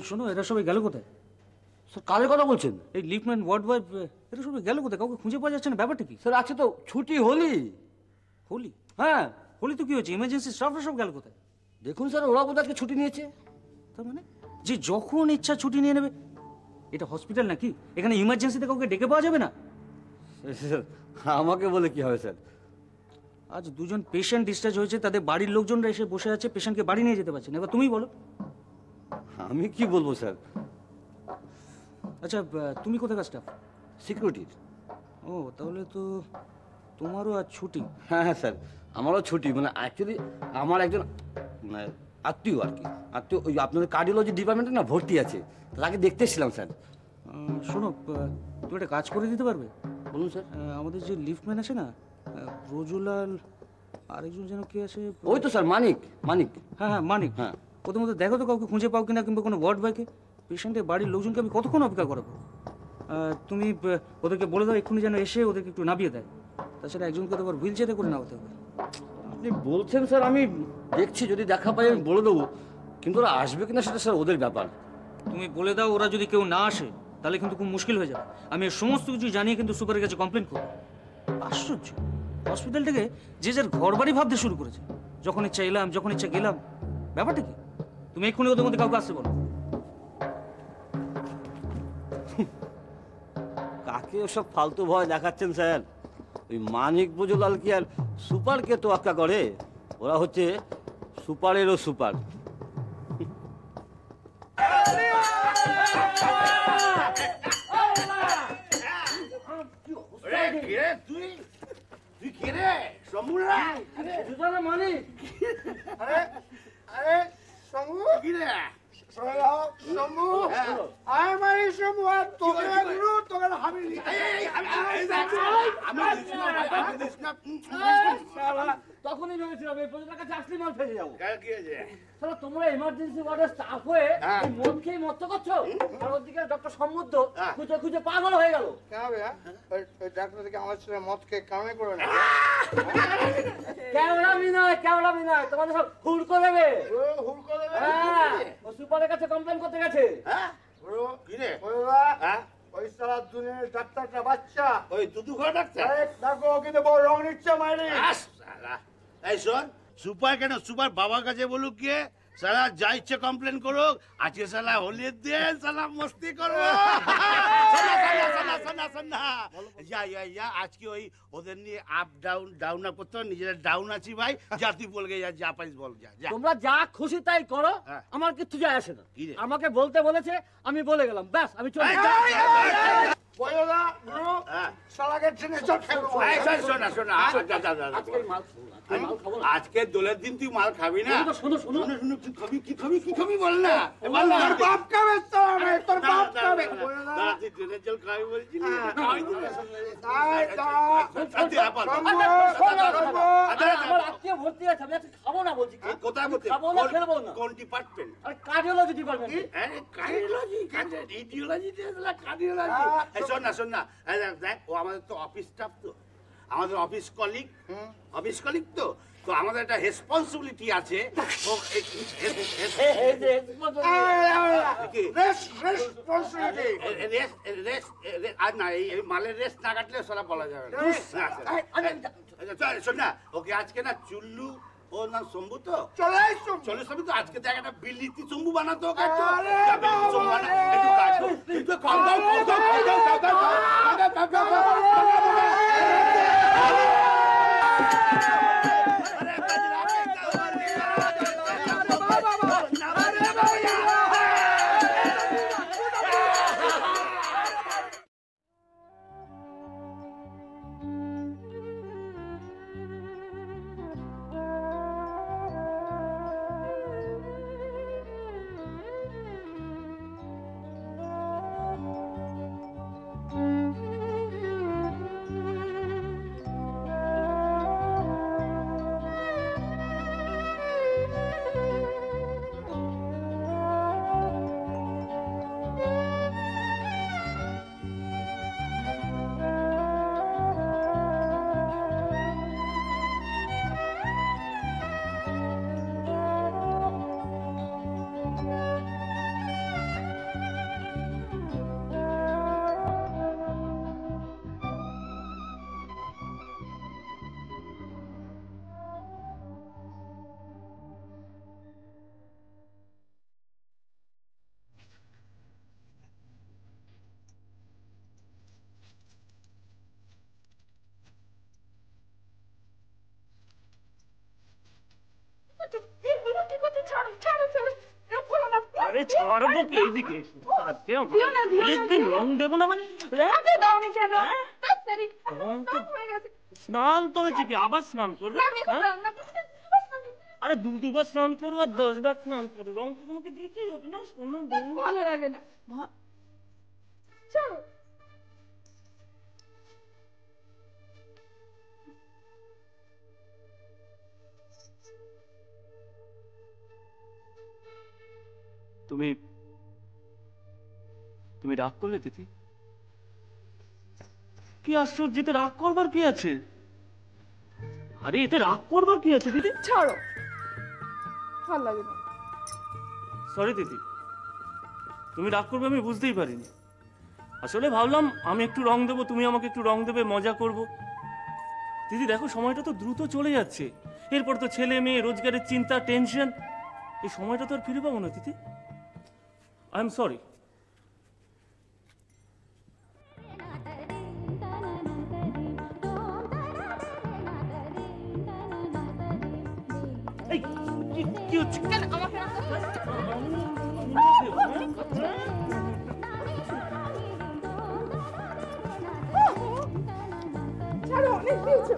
শোনো, এরা সবাই গেল কোথায়? স্যার কাদের কথা বলছেন? এই লিফটম্যান, ওয়ার্ড বয়, এরা সবাই গেল কোথায়? কাউকে খুঁজে পাওয়া যাচ্ছে না, ব্যাপারটা কি? স্যার আছে তো, ছুটি হোলি। হোলি? হ্যাঁ। হোলি তো কি হয়েছে? ইমার্জেন্সি স্টাফরা সব গেল কোথায়? দেখুন স্যার, ওরা বোধহয় আজকে ছুটি নিয়েছে। তার মানে যে যখন ইচ্ছা ছুটি নিয়ে নেবে? এটা হসপিটাল নাকি? এখানে ইমার্জেন্সিতে কাউকে ডেকে পাওয়া যাবে না? আমাকে বলে কি হবে স্যার? আজ দুজন পেশেন্ট ডিসচার্জ হয়েছে, তাদের বাড়ির লোকজনরা এসে বসে আছে, পেশেন্টকে বাড়ি নিয়ে যেতে পারছে না। এবার তুমি বলো। আমি কি বলবো স্যার? আচ্ছা, তুমি কোথাকার স্টাফ? সিকিউরিটির। ও, তাহলে তো তোমারও আজ ছুটি। হ্যাঁ হ্যাঁ স্যার, আমারও ছুটি। মানে অ্যাকচুয়ালি আমার একজন আত্মীয় আর কি, আত্মীয় ওই আপনাদের কার্ডিওলজি ডিপার্টমেন্টে না ভর্তি আছে, তাকে দেখতে এসেছিলাম স্যার। শোনো, তুমি একটা কাজ করে দিতে পারবে? বলুন স্যার। আমাদের যে লিফটম্যান আছে না, রোজুলাল, আরেকজন যেন কে আছে? ওই তো স্যার, মানিক। মানিক, হ্যাঁ হ্যাঁ মানিক। হ্যাঁ, ওদের মধ্যে দেখো তো কাউকে খুঁজে পাও কিনা, কিংবা কোনো ওয়ার্ড বয়কে। পেশেন্টের বাড়ির লোকজনকে আমি কতক্ষণ অপেক্ষা করাবো? তুমি ওদেরকে বলে দাও এক্ষুনি যেন এসে ওদেরকে একটু নামিয়ে দেয়। তাছাড়া একজনকে তো আবার হুইল চেয়ারে করে নামাতে হবে। আপনি বলছেন স্যার, আমি দেখছি, যদি দেখা পাই আমি বলে দেবো, কিন্তু ওরা আসবে কিনা সেটা স্যার ওদের ব্যাপার। তুমি বলে দাও, ওরা যদি কেউ না আসে তাহলে কিন্তু খুব মুশকিল হয়ে যাবে। আমি সমস্ত কিছু জানিয়ে কিন্তু সুপারের কাছে কমপ্লেন করবো। আশ্চর্য, হসপিটাল থেকে যে যার ঘর বাড়ি ভাবতে শুরু করেছে। যখন ইচ্ছা এলাম, যখন ইচ্ছা গেলাম। ব্যাপারটা কি? তুমি এক্ষুনি ওদের মধ্যে কাউকে আসতে বলো। কাকে ওসব ফালতু ভয় দেখাচ্ছেন স্যার? ওই মানিক বুজুলাল কি আর সুপারকে তোয়াক্কা করে? ওরা হচ্ছে সুপারেরও সুপার। তুই কে রে? সমুরা? মানিক? আরে আরে সমু কি রে? সমু আয় মারি সমু, আর তোকে গুরু তোকে হাবিলি। তখনই ভেবেছিলাম এই পর্যন্ত কাছে আসলে মাল ফেলে যাবো। কি হয়েছে? তোমরা ইমার্জেন্সি ওয়ার্ডের স্টাফ হয়ে মদ খেয়ে মত্ত করছো, আর ওদিকে ডক্টর সমুদ্র খুঁজে খুঁজে পাগল হয়ে গেল। কেন হবে? ওই ডাক্তার থেকে আমার ছেলে মদ খেয়ে কামে করবে না। কেওড়ামি নয়, তোমাদের সব হুড় করে দেবে। হুড় করে দেবে? হ্যাঁ, ও সুপারের কাছে কমপ্লেন করতে গেছে। হ্যাঁ কি রে? ওই সারা দুনিয়ার ডাক্তারটা বাচ্চা, ওই দুদু ঘর ডাক্তার দেখো, কিন্তু বড় রং নিচ্ছে মাইরি। এই শোন, সুপার কেন, সুপার বাবার কাছে বলুক গিয়ে, সালা যা ইচ্ছে কমপ্লেন করুক, আজকে সালা হোলির দিন সালা মস্তি করবো। আজকে ওই ওদের নিয়ে আপ ডাউন ডাউন আপ করতে হবে, নিজেরা ডাউন আছি ভাই। যা তুই বলগে যা পারিস বল, যা। তোমরা যা খুশি তাই করো, আমার কিচ্ছু যায় আসে না। আমাকে বলতে বলেছে, আমি বলে গেলাম, ব্যাস আমি চলে। আজকে দোলের দিন তুই মাল খাবি না? শোনো শোনো, কি খাবি বল না। বাপ খাবে, তোর বাপ খাবে। তুই ট্রেনের জল খাবি বলছিলি? খাবো না বলছি। কোথায় বলছি? কোন ডিপার্টমেন্ট? Cardiology department. শোন না, দেখ, ও আমাদের তো অফিস স্টাফ, তো আমাদের অফিস কলিগ, তো আমাদের একটা রেসপন্সিবিলিটি আছে। আর না, এই মালের রেস্ট না কাটলে সারা বলা যাবে না। শোন না, ওকে আজকে না চুল্লু, ওর নাম শম্ভু, তো চলে শম্ভু, তো আজকে দেখ একটা বিলিতি শম্ভু বানাতো। আরে ছাড়বো কি এইদিকে রং দেবো না মানে স্নান তো হয়েছে কি আবার স্নান করবে আরে দুবার স্নান করবো আর 10বার স্নান করবো রং তো তোমাকে দিতেই হবে না ভালো লাগে না চলো তুমি তুমি রাগ করলে তিথি? কি আশ্চর্য, এতে রাগ করবার কি আছে? আরে এতে রাগ করবার কি আছে দিদি? ছাড়ো, ভালো লাগে না। সরি দিদি, তুমি রাগ করবে আমি বুঝতেই পারিনি। আসলে ভাবলাম আমি একটু রং দেবো, তুমি আমাকে একটু রং দেবে, মজা করব। দিদি দেখো সময়টা তো দ্রুত চলে যাচ্ছে, এরপর তো ছেলে মেয়ে, রোজগারের চিন্তা, টেনশন, এই সময়টা তো আর ফিরে পাবো না দিদি। I am sorry. কি হচ্ছে? ছাড়ো, অনেক দিয়েছো।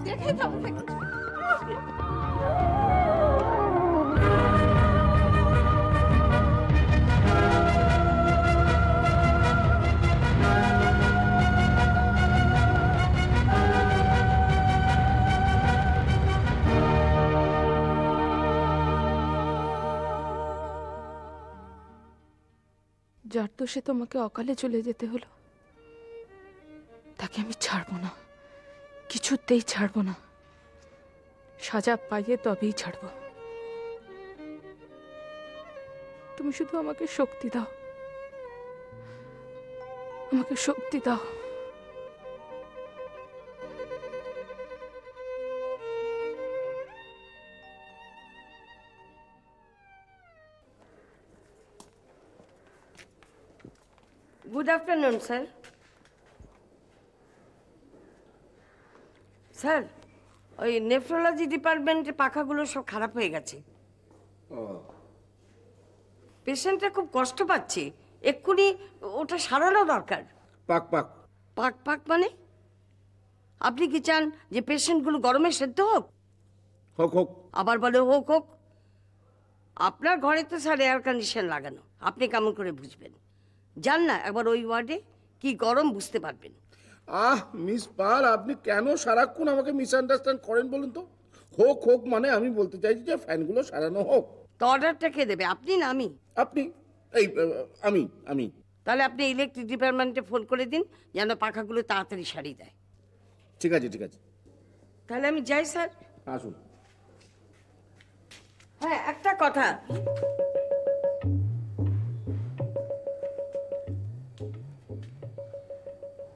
দেখে যাও। যার দোষে তোমাকে অকালে চলে যেতে হলো, তাকে আমি ছাড়বো না, কিছুতেই ছাড়বো না। সাজা পাইয়ে তবেই ছাড়বো। তুমি শুধু আমাকে শক্তি দাও, আমাকে শক্তি দাও। Good afternoon sir. স্যার, ওই নেফ্রোলজি ডিপার্টমেন্টের পাখাগুলো সব খারাপ হয়ে গেছে। পেশেন্টটা খুব কষ্ট পাচ্ছে, এক্ষুনি ওটা সারানো দরকার। পাক পাক পাক পাক মানে? আপনি কি চান যে পেশেন্টগুলো গরমে সেদ্ধ হোক? হোক হোক। আবার বলে হোক হোক? আপনার ঘরে তো স্যার এয়ার কন্ডিশন লাগানো, আপনি কেমন করে বুঝবেন? যান না একবার ওই ওয়ার্ডে, কি গরম বুঝতে পারবেন। মিস পাল, আপনি কেন সারাক্ষণ আমাকে মিসআন্ডারস্ট্যান্ড করেন বলুন তো? হোক হোক মানে আমি বলতে চাইছি যে ফ্যানগুলো সারানো হোক। তো অর্ডারটা কে দেবে, আপনি না আমি? আপনি। এই আমি আমি তাহলে আপনি ইলেকট্রিক ডিপার্টমেন্টে ফোন করে দিন যেন পাখাগুলো তাড়াতাড়ি সারিয়ে দেয়। ঠিক আছে ঠিক আছে। তাহলে আমি যাই স্যার। আসুন। হ্যাঁ, একটা কথা,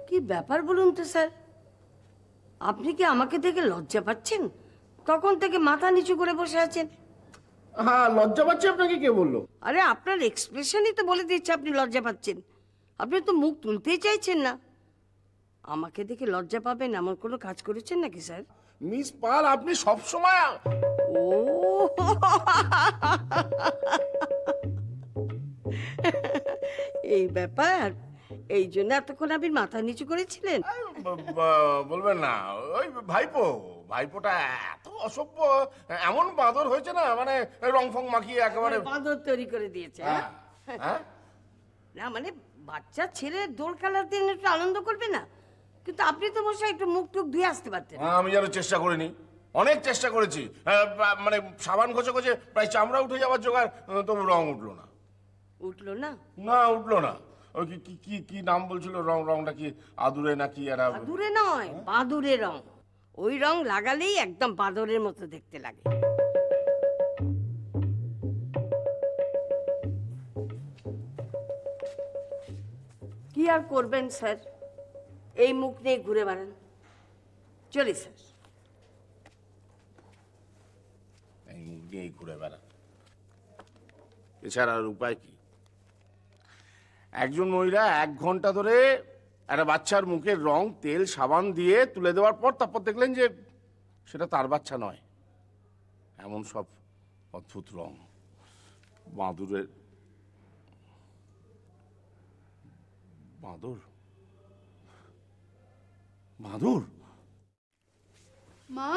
কি ব্যাপার বলুন তো স্যার, আপনি কি আমাকে দেখে লজ্জা পাচ্ছেন? তখন থেকে মাথা নিচু করে বসে আছেন। হ্যাঁ, লজ্জা পাচ্ছি আপনাকে কে বললো? আরে আপনার এক্সপ্রেশনই তো বলে দিচ্ছে আপনি লজ্জা পাচ্ছেন। আপনি তো মুখ তুলতেই চাইছেন না। আমাকে দেখে লজ্জা পাবেন এমন কোনো কাজ করেছেন নাকি স্যার? মিস পাল, আপনি সবসময় ও এই ব্যাপার, এই জন্য এতক্ষণ আপনি মাথা নিচু করেছিলেন? বলবেন না, ওই ভাইপো, ভাইপোটা এত অসভ্য, এমন বাঁদর হয়েছে না, মানে রং ফং মাখিয়ে একেবারে বাঁদর তৈরি করে দিয়েছে। হ্যাঁ? না মানে বাচ্চা ছেলে দোল খেলার দিন একটু আনন্দ করবে না, কিন্তু আপনি তো বসে একটু মুখ টুক ধুয়ে আসতে পারতেন। আমি যেন চেষ্টা করিনি, অনেক চেষ্টা করেছি, মানে সাবান ঘষে ঘষে প্রায় চামড়া উঠে যাওয়ার জোগাড়, তবু রং উঠলো না। উঠলো না? না, উঠলো না। ওই কি কি কি নাম বলছিল, রংটা কি আদুরে নাকি? আদুরে নয়, বাদুরে রং। ওই রং লাগালেই একদম বাদরের মতো দেখতে লাগে। কি আর করবেন স্যার, এই মুখ নিয়ে ঘুরে বেড়ান। চলি স্যার। এই মুখ নিয়েই ঘুরে বেড়ান, এছাড়া আর উপায় কি? একজন মহিলা 1 ঘন্টা ধরে একটা বাচ্চার মুখের রং তেল সাবান দিয়ে তুলে দেওয়ার পর তারপর দেখলেন যে সেটা তার বাচ্চা নয়, এমন সব অদ্ভুত রং। বাঁদুরের বাঁদর বাঁদর মা,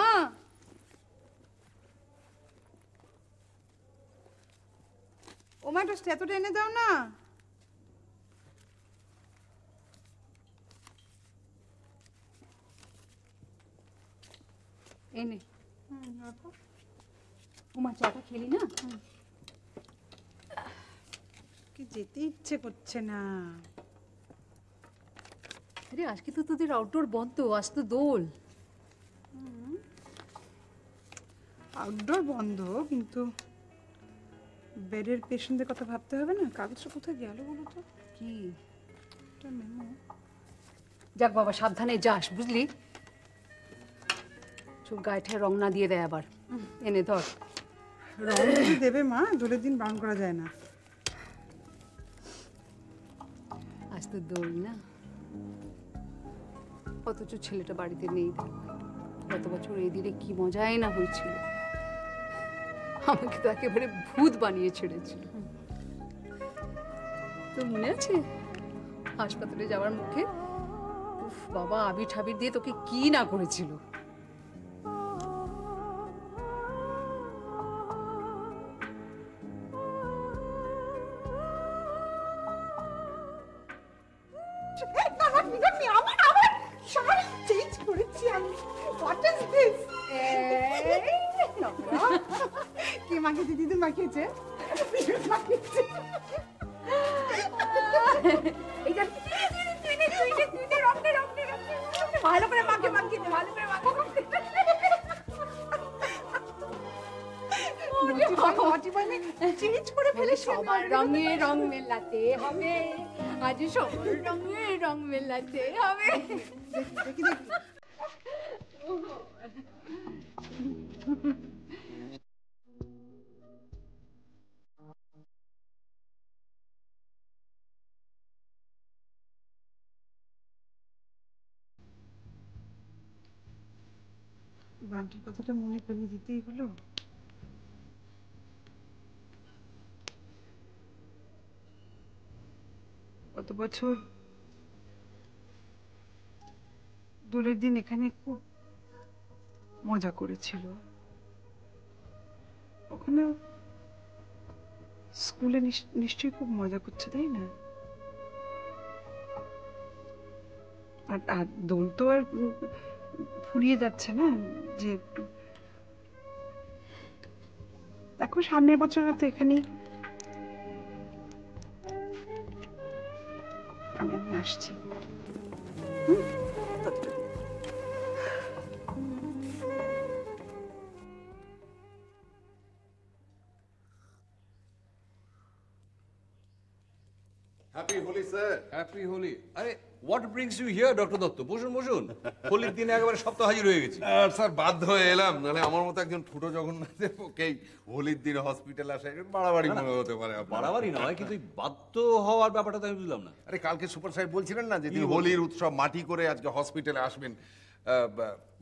ও মা একটা স্ট্যাচুটা এনে দাও না। এনে উমা চাটা খেলি না? কি যেতে ইচ্ছে করছে না। আরে আজকে তো তোদের আউটডোর বন্ধ, আজ তো দোল। আউটডোর বন্ধ, কিন্তু বেডের পেশেন্টদের কথা ভাবতে হবে না। কাগজটা কোথায় গেল বলো তো? কি একটা মেমো। যাক বাবা, সাবধানে যাস, বুঝলি? চোখ গায়ে রং না দিয়ে দেয় আবার। এনে ধর। রং যদি দেবে মা, দোলের দিন বারণ করা যায় না। আজ তো দোল না, অথচ ছেলেটা বাড়িতে নেই। গত বছর এই দিনে কি মজাই না হয়েছিল। আমাকে তো একেবারে ভূত বানিয়ে ছেড়েছিল। তোর মনে আছে হাসপাতালে যাওয়ার মুখে? উফ বাবা, আবির ঠাবির দিয়ে তোকে কি না করেছিল। কে মাখিয়েছে? দিদি মাখিয়েছে। ভালো করে মাখে, মাখিয়ে ভালো করে চেঞ্জ করে ফেলে। সবার রঙে রং মেলাতে হবে, আজ সবার রঙে রং মেলাতে হবে। দেখি দেখি। বান্টির কথাটা মনে করিয়ে দিতেই হলো। গত বছর দোলের দিন এখানে খুব মজা করেছিল। ওখানে স্কুলে নিশ্চয়ই খুব মজা করছে, তাই না? আর দোল তো আর ফুরিয়ে যাচ্ছে না, যে দেখো সামনের বছর তো এখানেই আমি আসছি। Happy Holi sir. Happy Holi. আরে what brings you here doctor Dutta? বসুন বসুন। হোলির দিনে একেবারে সপ্তাহ হাজির হয়ে গেছি। স্যার বাধ্য হয়ে এলাম, নাহলে আমার মতো একজন ছোট জগন্নাথের পক্ষেই হোলির দিনে হসপিটাল আসা একটু বাড়াবাড়ি মনে হতে পারে আপনার। বাড়াবাড়ি নয়, কিন্তু বাধ্য হওয়ার ব্যাপারটা তো আমি বুঝলাম না। আরে কালকে সুপার সাহেব বলছিলেন না যে তিনি হোলির উৎসব মাটি করে আজকে হসপিটালে আসবেন,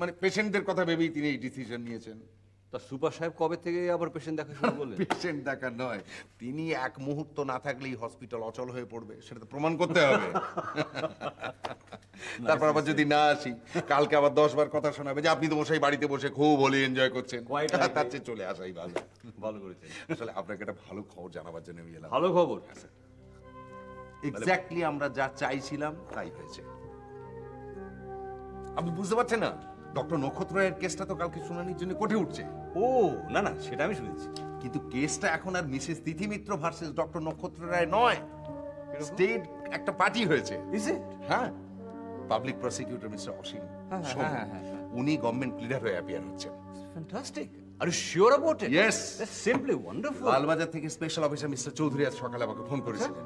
মানে পেশেন্টদের কথা ভেবেই তিনি এই ডিসিশন নিয়েছেন। তা সুপার সাহেব কবে থেকে আবার পেশেন্ট দেখা শুরু করলেন? পেশেন্ট দেখা নয়, তিনি এক মুহূর্ত না থাকলেই হসপিটাল অচল হয়ে পড়বে, সেটা তো প্রমাণ করতে হবে। তারপর আবার যদি না আসি, কালকে আবার 10 বার কথা শোনাবে যে আপনি তো মশাই বাড়িতে বসে খুব হোলি এনজয় করছেন। তার চেয়ে চলে আসাই ভালো। ভালো করেছেন। আসলে আপনাকে একটা ভালো খবর জানাবার জন্য আমি এলাম। ভালো খবর? এক্স্যাক্টলি আমরা যা চাইছিলাম তাই হয়েছে। আপনি বুঝতে পারছেন না, ডক্টর নক্ষত্র রায়ের কেসটা তো কালকে শুনানির জন্য কোর্টে উঠছে। ও না না, সেটা আমি শুনেছি, কিন্তু কেসটা এখন আর Mrs Tithi Mitra versus doctor Nakshatra Roy নয়, স্টেট একটা পার্টি হয়েছে। Is it? হ্যাঁ, পাবলিক প্রসিকিউটর মিস্টার অসীম উনি গভর্নমেন্ট লিডার হয়ে অ্যাপিয়ার হচ্ছেন। Fantastic. Are you sure about it? Yes, that's simply wonderful. Lalbazar থেকে স্পেশাল অফিসার মিস্টার চৌধুরী আজ সকালে আমাকে ফোন করেছিলেন।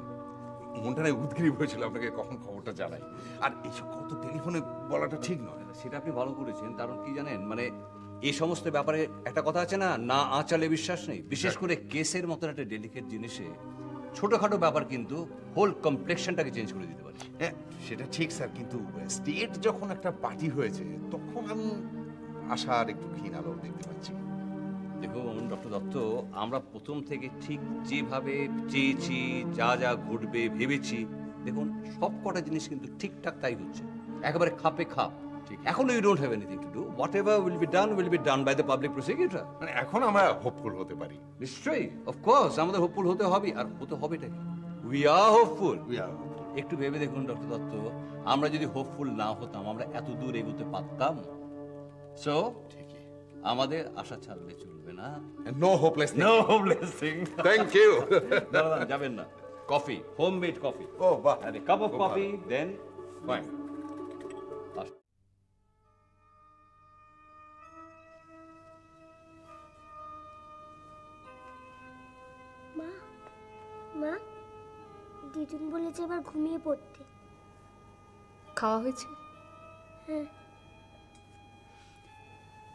মনটা না উদ্গ্রীব হয়েছিল আপনাকে কখন খবরটা জানাই। আর এইসব কত টেলিফোনে বলাটা ঠিক নয়। সেটা আপনি ভালো করেছেন, কারণ কি জানেন, মানে এই সমস্ত ব্যাপারে একটা কথা আছে না, না আঁচালে বিশ্বাস নেই। বিশেষ করে কেসের মতন একটা ডেলিকেট জিনিসে ছোটখাটো ব্যাপার কিন্তু হোল কমপ্লেক্সনটাকে চেঞ্জ করে দিতে পারে। হ্যাঁ সেটা ঠিক স্যার, কিন্তু স্টেট যখন একটা পার্টি হয়েছে তখন আমি আশার একটু ক্ষীণ আলো দেখতে পাচ্ছি। দেখুন ডক্টর দত্ত, আমরা প্রথম থেকে ঠিক যেভাবে চেয়েছি, যা যা ঘটবে ভেবেছি, দেখুন সব কটা জিনিস কিন্তু ঠিকঠাক তাই হচ্ছে, একেবারে খাপে খাপ। এখন you don't have anything to do, whatever will be done by the public prosecutor. মানে এখন আমরা হোপফুল হতে পারি? নিশ্চয়ই, অফকোর্স আমাদের হোপফুল হতে হবে। আর হতে হবেটা কি? We are hopeful. একটু ভেবে দেখুন ডক্টর দত্ত, আমরা যদি হোপফুল না হতাম আমরা এত দূর এগোতে পারতাম? সো আমাদের আশা ছাড়লে চলবে না। No hopeless no hopeless thing. Thank you. দাঁড়ান, যাবেন না। Coffee, homemade coffee. ও বাহ, আরে cup of coffee, then fine. মা, মা, দিদুন বলেছে এবার ঘুমিয়ে পড়তে। খাওয়া হয়েছে? হ্যাঁ।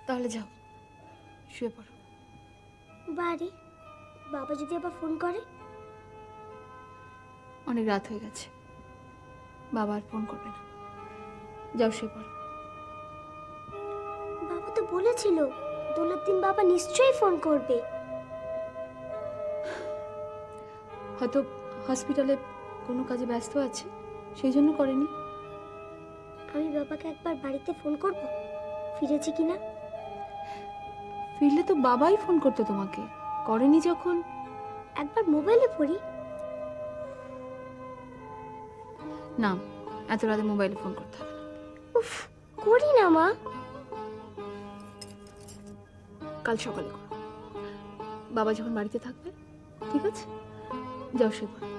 তাহলে যাও, শুয়ে পড়ো। বাড়ি বাবা যদি আবার ফোন করে? অনেক রাত হয়ে গেছে, বাবা আর ফোন করবে না। যাও, শুয়ে পড়ো। বাবা তো বলেছিল দোলের দিন বাবা নিশ্চয়ই ফোন করবে। হয়তো হসপিটালে কোনো কাজে ব্যস্ত আছে, সেই জন্য করেনি। আমি বাবাকে একবার বাড়িতে ফোন করব, ফিরেছে কিনা। ফিরলে তো বাবাই ফোন করতো তোমাকে, করেনি যখন। একবার মোবাইলে পড়ি। না, এত রাতে মোবাইলে ফোন করতে হবে না। উফ, করি না মা। কাল সকালে করো, বাবা যখন বাড়িতে থাকবে। ঠিক আছে, যাও, শুয়ে পড়ো।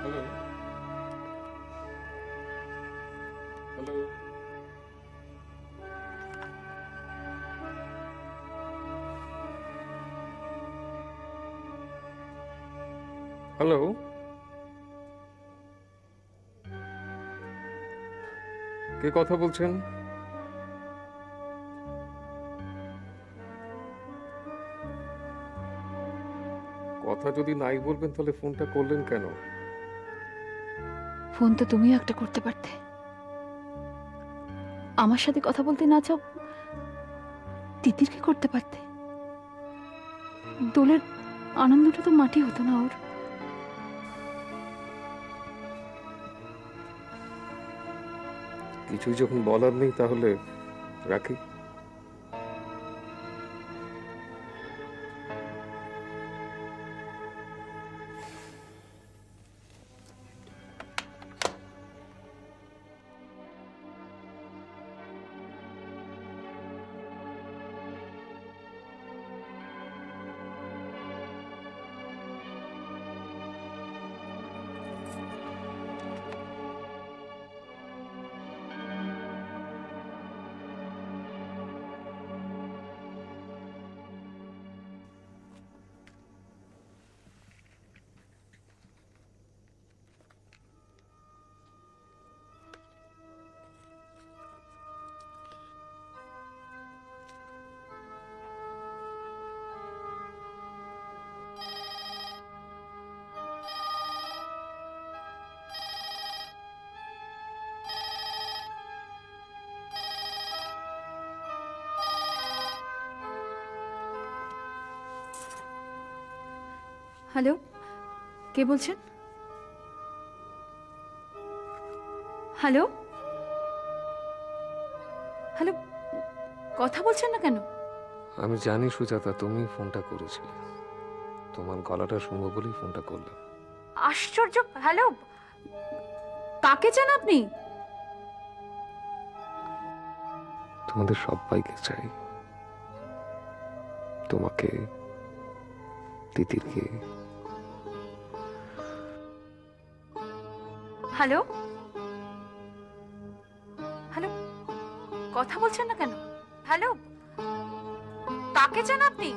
Hello, hello. হ্যালো, কে কথা বলছেন? কথা যদি নাই বলবেন তাহলে ফোনটা করলেন কেন? ফোন তো তুমিও একটা করতে পারতে। আমার সাথে কথা বলতে না চাও, তিতিরকে করতে পারতে। দোলের আনন্দটা তো মাটি হতো না ওর। কিছুই যখন বলার নেই তাহলে রাখি। হ্যালো, কে বলছেন? হ্যালো, হ্যালো, কথা বলছেন না কেন? আমি জানি সুজাতা, তুমি ফোনটা করেছিলে। তোমার গলাটা শুনবো বলেই ফোনটা করলাম। আশ্চর্য! হ্যালো, কাকে চান আপনি? তোমাদের সবাইকে চাই। তোমাকে, তিতিরকে। হ্যালো হ্যালো, কথা বলছেন না কেন? হ্যালো, কাকে চান আপনি?